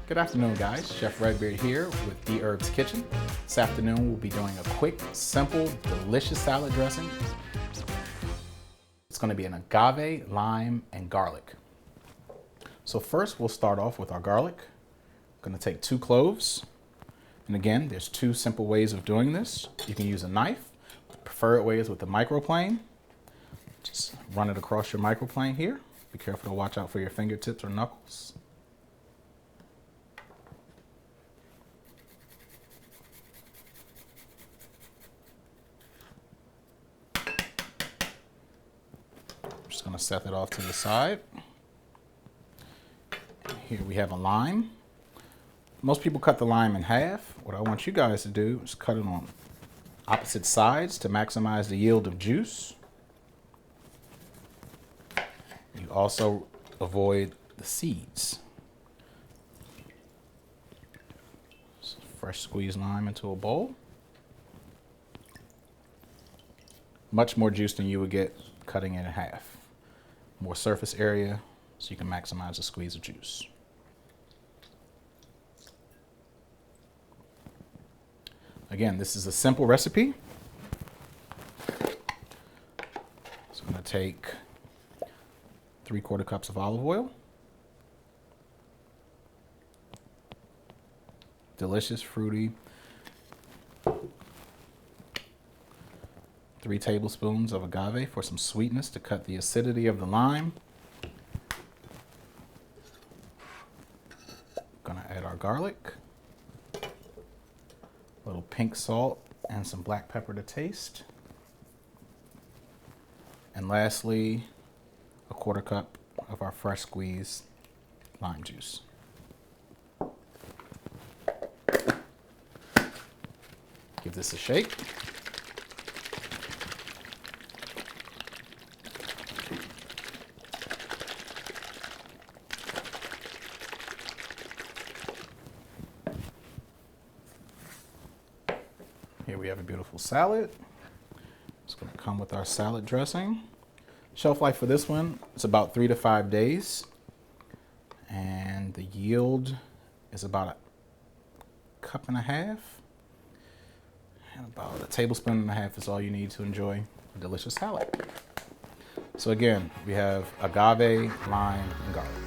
Good afternoon, guys. Chef RedBeard here with Dherbs Kitchen. This afternoon we'll be doing a quick, simple, delicious salad dressing. It's going to be an agave, lime, and garlic. So first we'll start off with our garlic. I'm going to take 2 cloves. And again, there's 2 simple ways of doing this. You can use a knife. The preferred way is with the microplane. Just run it across your microplane here. Be careful to watch out for your fingertips or knuckles. Just going to set it off to the side. Here we have a lime. Most people cut the lime in half. What I want you guys to do is cut it on opposite sides to maximize the yield of juice. You also avoid the seeds. So fresh squeezed lime into a bowl. Much more juice than you would get cutting it in half. More surface area so you can maximize the squeeze of juice. Again, this is a simple recipe. So I'm going to take 3/4 cups of olive oil. Delicious, fruity. 3 tablespoons of agave for some sweetness to cut the acidity of the lime. Gonna add our garlic, a little pink salt, and some black pepper to taste. And lastly, a 1/4 cup of our fresh squeezed lime juice. Give this a shake. Here we have a beautiful salad. It's going to come with our salad dressing. Shelf life for this one is about 3 to 5 days. And the yield is about 1.5 cups. And about 1.5 tablespoons is all you need to enjoy a delicious salad. So again, we have agave, lime, and garlic.